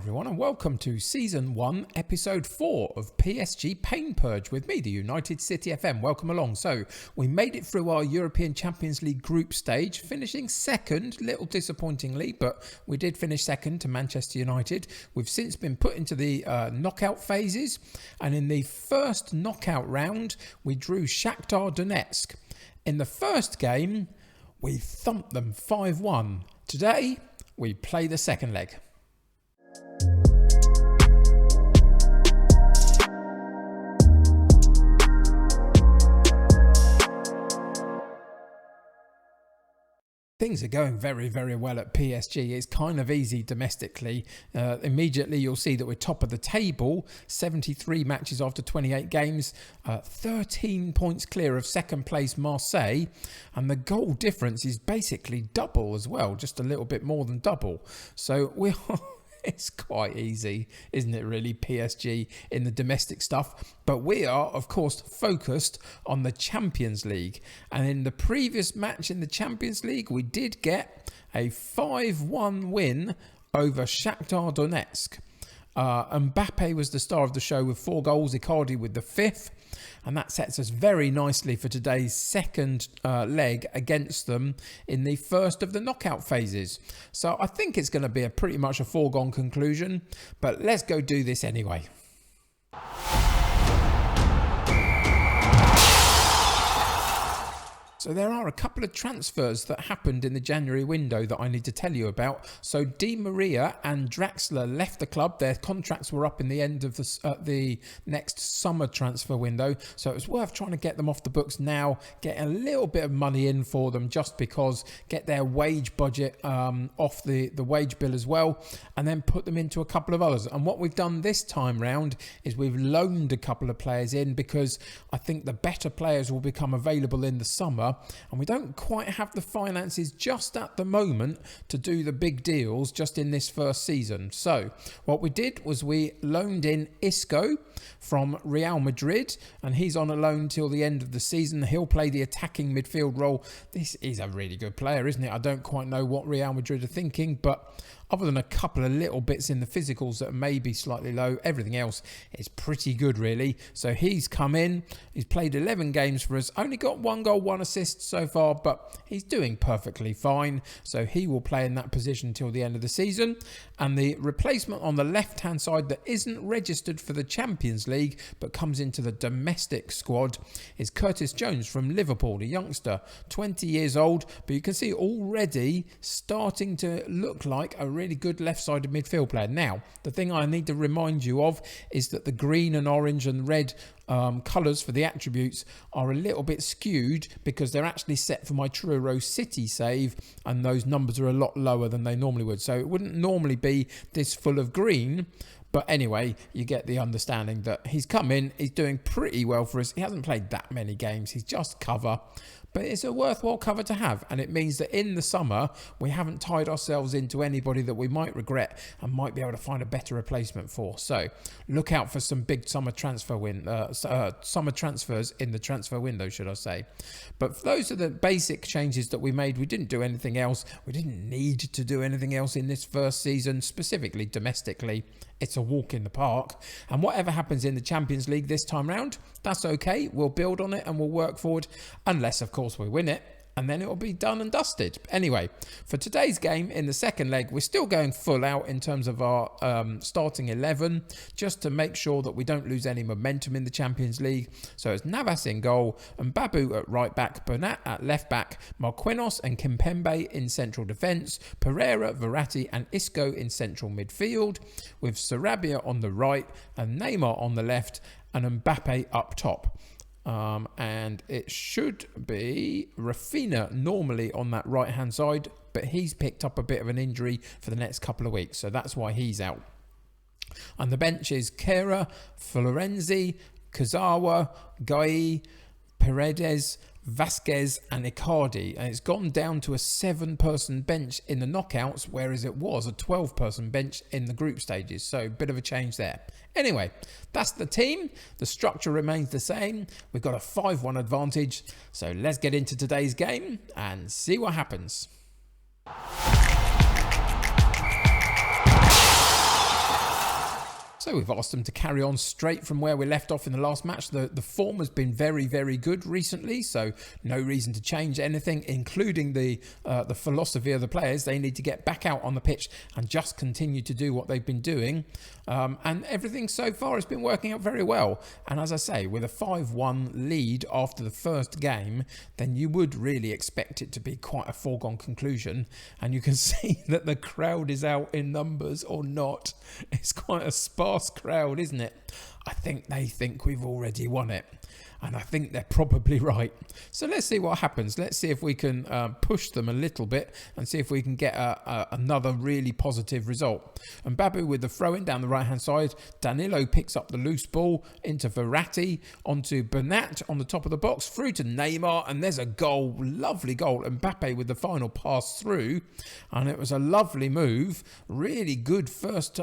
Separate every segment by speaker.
Speaker 1: everyone, and welcome to Season 1, Episode 4 of PSG Pain Purge with me, the United City FM. Welcome along. So, we made it through our European Champions League group stage, finishing second, little disappointingly, but we did finish second to Manchester United. We've since been put into the knockout phases, and in the first knockout round, we drew Shakhtar Donetsk. In the first game, we thumped them 5-1. Today, we play the second leg. Things are going very, very well at PSG. It's kind of easy domestically. Immediately you'll see that we're top of the table, 73 matches after 28 games, 13 points clear of second place Marseille, and the goal difference is basically double as well, just a little bit more than double. So we're... It's quite easy, isn't it, really, PSG in the domestic stuff? But we are, of course, focused on the Champions League. And in the previous match in the Champions League, we did get a 5-1 win over Shakhtar Donetsk. Mbappe was the star of the show with 4 goals, Icardi with the 5th. And that sets us very nicely for today's second leg against them in the first of the knockout phases. So I think it's going to be pretty much a foregone conclusion, but let's go do this anyway. So there are a couple of transfers that happened in the January window that I need to tell you about. So Di Maria and Draxler left the club. Their contracts were up in the end of the next summer transfer window. So it was worth trying to get them off the books now, get a little bit of money in for them just because, get their wage budget off the wage bill as well, and then put them into a couple of others. And what we've done this time round is we've loaned a couple of players in because I think the better players will become available in the summer. And we don't quite have the finances just at the moment to do the big deals just in this first season. So what we did was we loaned in Isco from Real Madrid, and he's on a loan till the end of the season. He'll play the attacking midfield role. This is a really good player, isn't it? I don't quite know what Real Madrid are thinking, but other than a couple of little bits in the physicals that may be slightly low, everything else is pretty good, really. So he's come in. He's played 11 games for us. Only got 1 goal, 1 assist so far, but he's doing perfectly fine. So he will play in that position till the end of the season. And the replacement on the left-hand side that isn't registered for the Champions League but comes into the domestic squad is Curtis Jones from Liverpool, a youngster, 20 years old. But you can see already starting to look like a really good left-sided midfield player. Now, the thing I need to remind you of is that the green and orange and red colours for the attributes are a little bit skewed because they're actually set for my Truro City save, and those numbers are a lot lower than they normally would. So it wouldn't normally be this full of green. But anyway, you get the understanding that he's come in, he's doing pretty well for us. He hasn't played that many games, he's just cover. But it's a worthwhile cover to have, and it means that in the summer we haven't tied ourselves into anybody that we might regret and might be able to find a better replacement for. So look out for some big summer transfers in the transfer window, should I say. But those are the basic changes that we made. We didn't do anything else. We didn't need to do anything else in this first season, specifically domestically. It's a walk in the park. And whatever happens in the Champions League this time round, that's okay. We'll build on it and we'll work forward, unless, of course, we win it. And then it will be done and dusted. Anyway, for today's game in the second leg, we're still going full out in terms of our starting 11, just to make sure that we don't lose any momentum in the Champions League. So it's Navas in goal, and Babu at right back, Bernat at left back, Marquinhos and Kimpembe in central defence, Pereira, Verratti and Isco in central midfield, with Sarabia on the right and Neymar on the left, and Mbappe up top. And it should be Rafinha normally on that right hand side, but he's picked up a bit of an injury for the next couple of weeks, so that's why he's out. On the bench is Kera, Florenzi, Kazawa, Gai, Paredes, Vasquez and Icardi, and it's gone down to a 7-person bench in the knockouts, whereas it was a 12-person bench in the group stages, so a bit of a change there. Anyway, that's the team. The structure remains the same. We've got a 5-1 advantage, so let's get into today's game and see what happens. So we've asked them to carry on straight from where we left off in the last match. The form has been very, very good recently, so no reason to change anything, including the philosophy of the players. They need to get back out on the pitch and just continue to do what they've been doing. And everything so far has been working out very well. And as I say, with a 5-1 lead after the first game, then you would really expect it to be quite a foregone conclusion. And you can see that the crowd is out in numbers or not. It's quite a sparse crowd, isn't it? I think they think we've already won it. And I think they're probably right. So let's see what happens. Let's see if we can push them a little bit and see if we can get another really positive result. And Babu with the throw-in down the right-hand side. Danilo picks up the loose ball into Verratti, onto Bernat on the top of the box, through to Neymar, and there's a goal. Lovely goal. Mbappe with the final pass through. And it was a lovely move. Really good first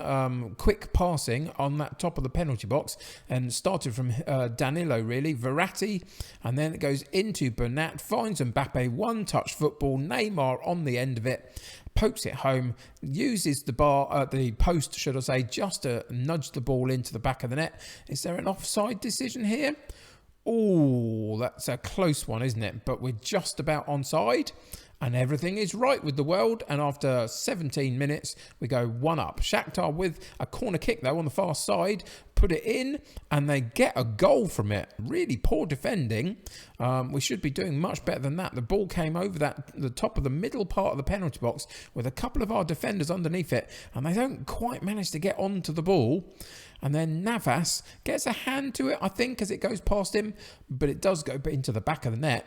Speaker 1: quick passing on that top of the penalty box. And started from Danilo, really. Verratti, and then it goes into Bernat, finds Mbappe, one-touch football, Neymar on the end of it, pokes it home, uses the post, should I say, just to nudge the ball into the back of the net. Is there an offside decision here? Oh, that's a close one, isn't it? But we're just about onside. And everything is right with the world. And after 17 minutes, we go 1-up. Shakhtar with a corner kick, though, on the far side. Put it in, and they get a goal from it. Really poor defending. We should be doing much better than that. The ball came over the top of the middle part of the penalty box with a couple of our defenders underneath it. And they don't quite manage to get onto the ball. And then Navas gets a hand to it, I think, as it goes past him. But it does go into the back of the net.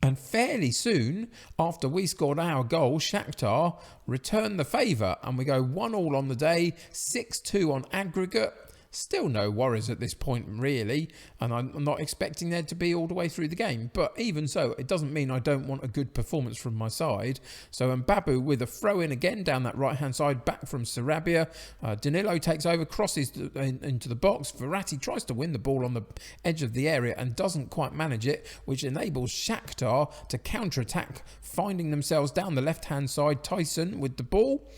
Speaker 1: And fairly soon, after we scored our goal, Shakhtar returned the favour. And we go 1-1 on the day, 6-2 on aggregate. Still no worries at this point, really. And I'm not expecting there to be all the way through the game. But even so, it doesn't mean I don't want a good performance from my side. So Babu with a throw-in again down that right-hand side, back from Sarabia. Danilo takes over, crosses into the box. Verratti tries to win the ball on the edge of the area and doesn't quite manage it, which enables Shakhtar to counter-attack, finding themselves down the left-hand side. Tyson with the ball,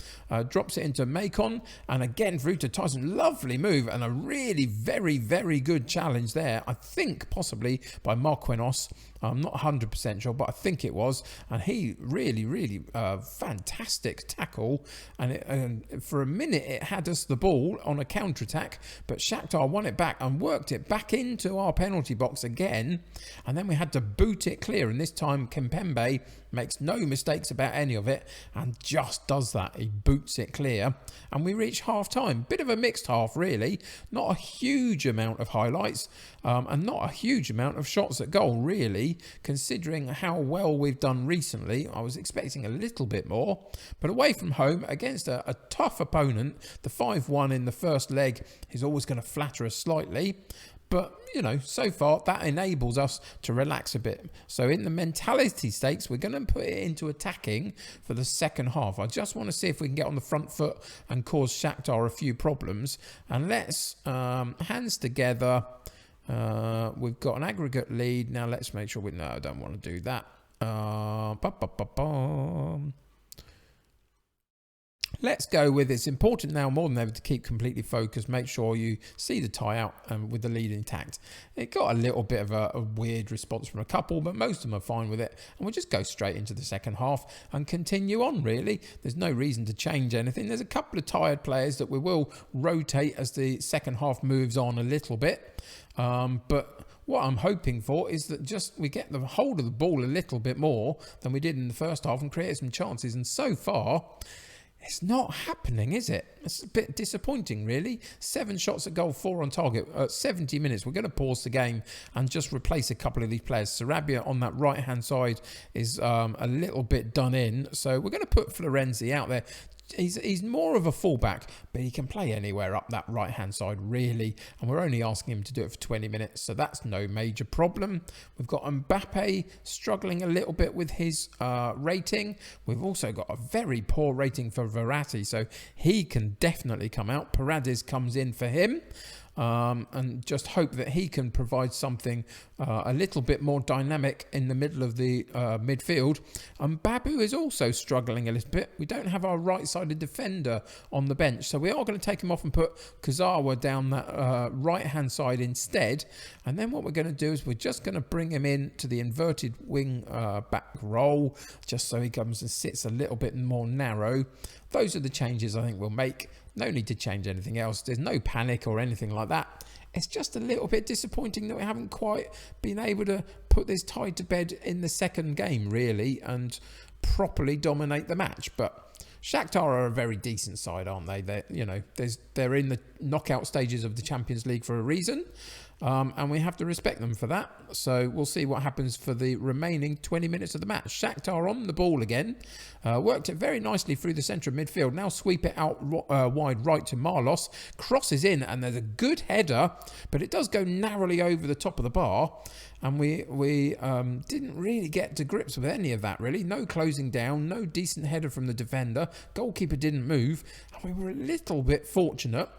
Speaker 1: drops it into Macon, and again through to Tyson. Lovely move and a really very, very good challenge there. I think possibly by Marquinhos. I'm not 100% sure, but I think it was. And he really, really fantastic tackle. And for a minute, it had us the ball on a counter-attack. But Shakhtar won it back and worked it back into our penalty box again. And then we had to boot it clear. And this time, Kimpembe makes no mistakes about any of it and just does that. He boots it clear. And we reach half-time. Bit of a mixed half, really. Not a huge amount of highlights and not a huge amount of shots at goal, really, considering how well we've done recently. I was expecting a little bit more. But away from home, against a tough opponent, the 5-1 in the first leg is always going to flatter us slightly. But, you know, so far that enables us to relax a bit. So in the mentality stakes, we're going to put it into attacking for the second half. I just want to see if we can get on the front foot and cause Shakhtar a few problems. And let's, hands together. We've got an aggregate lead. Now let's make sure no, I don't want to do that. Let's go with it's important now more than ever to keep completely focused. Make sure you see the tie out with the lead intact. It got a little bit of a weird response from a couple, but most of them are fine with it. And we'll just go straight into the second half and continue on, really. There's no reason to change anything. There's a couple of tired players that we will rotate as the second half moves on a little bit. But what I'm hoping for is that just we get the hold of the ball a little bit more than we did in the first half and create some chances. And so far, it's not happening, is it? It's a bit disappointing, really. 7 shots at goal, 4 on target. 70 minutes. We're going to pause the game and just replace a couple of these players. Sarabia on that right-hand side is a little bit done in. So we're going to put Florenzi out there. He's more of a fullback, but he can play anywhere up that right-hand side, really. And we're only asking him to do it for 20 minutes, so that's no major problem. We've got Mbappe struggling a little bit with his rating. We've also got a very poor rating for Verratti, so he can definitely come out. Paredes comes in for him. and just hope that he can provide something a little bit more dynamic in the middle of the midfield. And Babu is also struggling a little bit. We don't have our right-sided defender on the bench, so we are going to take him off and put Kazawa down that right-hand side instead. And then what we're going to do is we're just going to bring him in to the inverted wing back role, just so he comes and sits a little bit more narrow. Those are the changes I think we'll make. No need to change anything else. There's no panic or anything like that. It's just a little bit disappointing that we haven't quite been able to put this tie to bed in the second game, really, and properly dominate the match. But Shakhtar are a very decent side, aren't they? They're in the knockout stages of the Champions League for a reason. And we have to respect them for that. So we'll see what happens for the remaining 20 minutes of the match. Shakhtar on the ball again. Worked it very nicely through the centre of midfield. Now sweep it out wide right to Marlos. Crosses in and there's a good header, but it does go narrowly over the top of the bar. And we didn't really get to grips with any of that, really. No closing down, no decent header from the defender. Goalkeeper didn't move. And we were a little bit fortunate.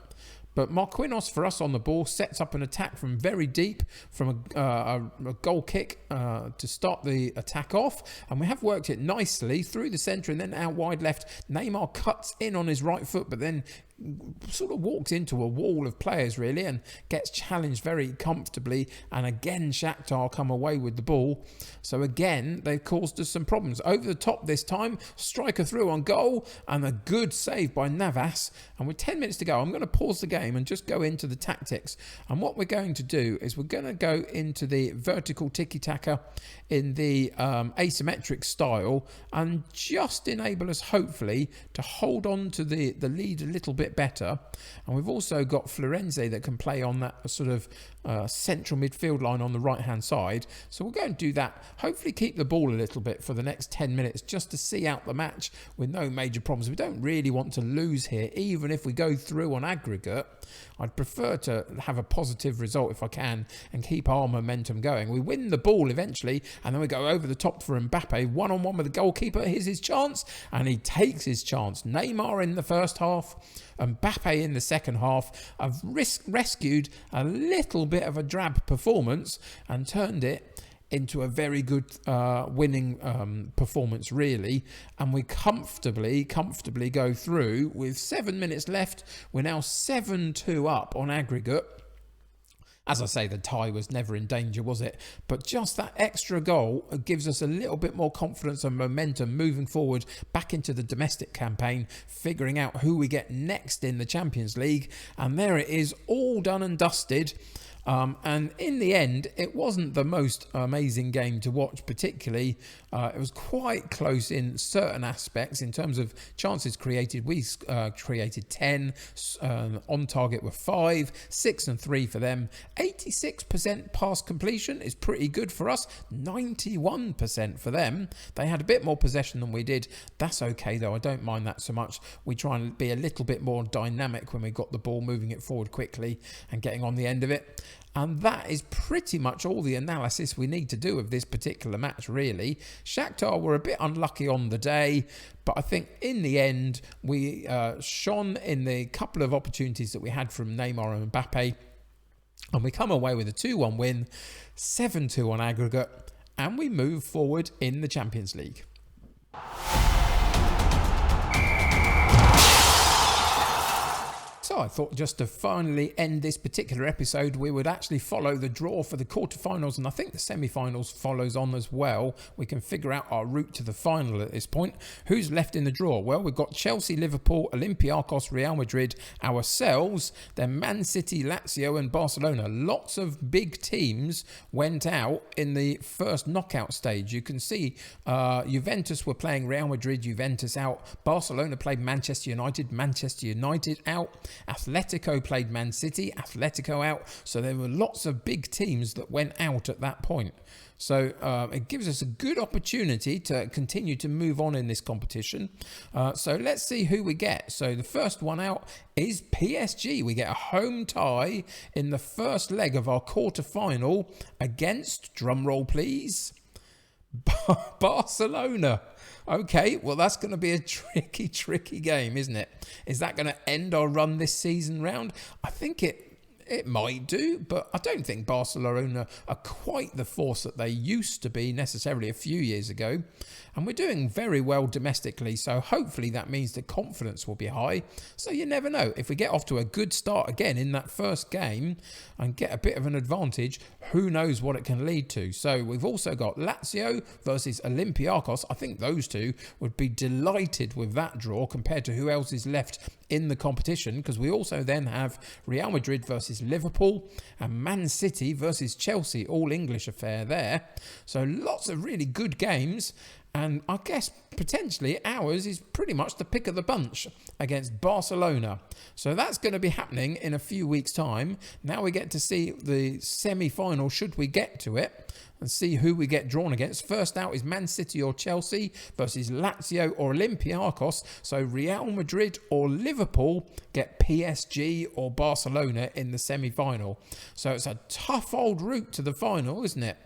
Speaker 1: But Marquinhos, for us on the ball, sets up an attack from very deep, from a goal kick to start the attack off. And we have worked it nicely through the centre and then out wide left. Neymar cuts in on his right foot, but then sort of walks into a wall of players, really, and gets challenged very comfortably. And again, Shakhtar come away with the ball. So again, they've caused us some problems. Over the top this time, striker through on goal, and a good save by Navas. And with 10 minutes to go, I'm going to pause the game and just go into the tactics. And what we're going to do is we're going to go into the vertical tiki-taka in the asymmetric style and just enable us, hopefully, to hold on to the lead a little bit better. And we've also got Florenzi that can play on that sort of central midfield line on the right hand side. So we'll go and do that, hopefully keep the ball a little bit for the next 10 minutes just to see out the match with no major problems. We don't really want to lose here, even if we go through on aggregate. I'd prefer to have a positive result if I can and keep our momentum going. We win the ball eventually and then we go over the top for Mbappe, one-on-one with the goalkeeper. Here's his chance and he takes his chance. Neymar in the first half, Mbappe in the second half have rescued a little bit of a drab performance and turned it into a very good winning performance, really. And we comfortably go through with 7 minutes left. We're now 7-2 up on aggregate. As I say, the tie was never in danger, was it? But just that extra goal gives us a little bit more confidence and momentum moving forward back into the domestic campaign, figuring out who we get next in the Champions League. And there it is, all done and dusted. And in the end, it wasn't the most amazing game to watch, particularly. It was quite close in certain aspects in terms of chances created. We created 10, on target were 5, 6 and 3 for them. 86% pass completion is pretty good for us, 91% for them. They had a bit more possession than we did. That's okay though, I don't mind that so much. We try and be a little bit more dynamic when we got the ball, moving it forward quickly and getting on the end of it. And that is pretty much all the analysis we need to do of this particular match, really. Shakhtar were a bit unlucky on the day, but I think in the end, we shone in the couple of opportunities that we had from Neymar and Mbappe. And we come away with a 2-1 win, 7-2 on aggregate, and we move forward in the Champions League. So I thought just to finally end this particular episode, we would actually follow the draw for the quarterfinals, and I think the semi-finals follows on as well. We can figure out our route to the final at this point. Who's left in the draw? Well, we've got Chelsea, Liverpool, Olympiacos, Real Madrid, ourselves, then Man City, Lazio and Barcelona. Lots of big teams went out in the first knockout stage. You can see Juventus were playing Real Madrid, Juventus out. Barcelona played Manchester United out. Atletico played Man City, Atletico out. So there were lots of big teams that went out at that point. So it gives us a good opportunity to continue to move on in this competition. So let's see who we get. So the first one out is PSG. We get a home tie in the first leg of our quarter-final against, drumroll please, Barcelona. Okay, well, that's going to be a tricky game, isn't it? Is that going to end our run this season round? I think it It might do, but I don't think Barcelona are quite the force that they used to be necessarily a few years ago. And we're doing very well domestically, so hopefully that means the confidence will be high. So you never know. If we get off to a good start again in that first game and get a bit of an advantage, who knows what it can lead to. So we've also got Lazio versus Olympiacos. I think those two would be delighted with that draw compared to who else is left in the competition, because we also then have Real Madrid versus Liverpool and Man City versus Chelsea, all English affair there. So lots of really good games. And I guess potentially ours is pretty much the pick of the bunch against Barcelona. So that's going to be happening in a few weeks' time. Now we get to see the semi-final, should we get to it, and see who we get drawn against. First out is Man City or Chelsea versus Lazio or Olympiacos. So Real Madrid or Liverpool get PSG or Barcelona in the semi-final. So it's a tough old route to the final, isn't it?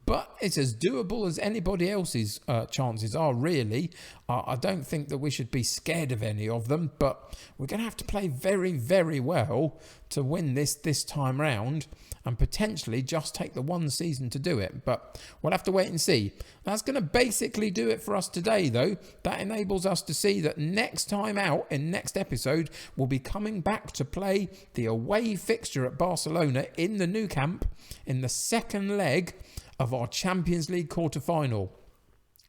Speaker 1: But it's as doable as anybody else's chances are, really. I don't think that we should be scared of any of them, but we're going to have to play very, very well to win this time round and potentially just take the one season to do it. But we'll have to wait and see. That's going to basically do it for us today, though. That enables us to see that next time out, in next episode, we'll be coming back to play the away fixture at Barcelona in the Nou Camp in the second leg of our Champions League quarter-final.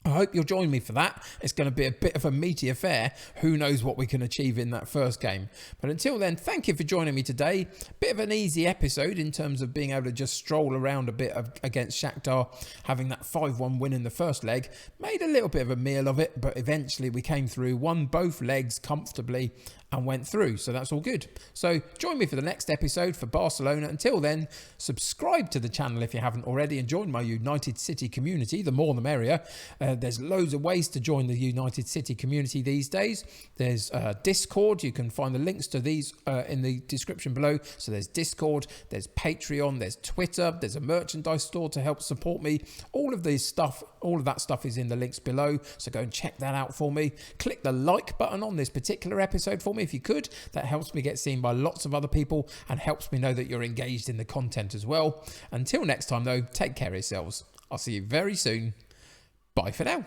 Speaker 1: I hope you'll join me for that. It's going to be a bit of a meaty affair. Who knows what we can achieve in that first game. But until then, thank you for joining me today. Bit of an easy episode in terms of being able to just stroll around a bit against Shakhtar, having that 5-1 win in the first leg. Made a little bit of a meal of it, but eventually we came through, won both legs comfortably and went through. So that's all good. So join me for the next episode for Barcelona. Until then, subscribe to the channel if you haven't already and join my United City community. The more the merrier. There's loads of ways to join the United City community these days. There's Discord. You can find the links to these in the description below. So there's Discord, there's Patreon, there's Twitter, there's a merchandise store to help support me. All of that stuff is in the links below. So go and check that out for me. Click the like button on this particular episode for me if you could. That helps me get seen by lots of other people and helps me know that you're engaged in the content as well. Until next time though, take care of yourselves. I'll see you very soon. Bye for now.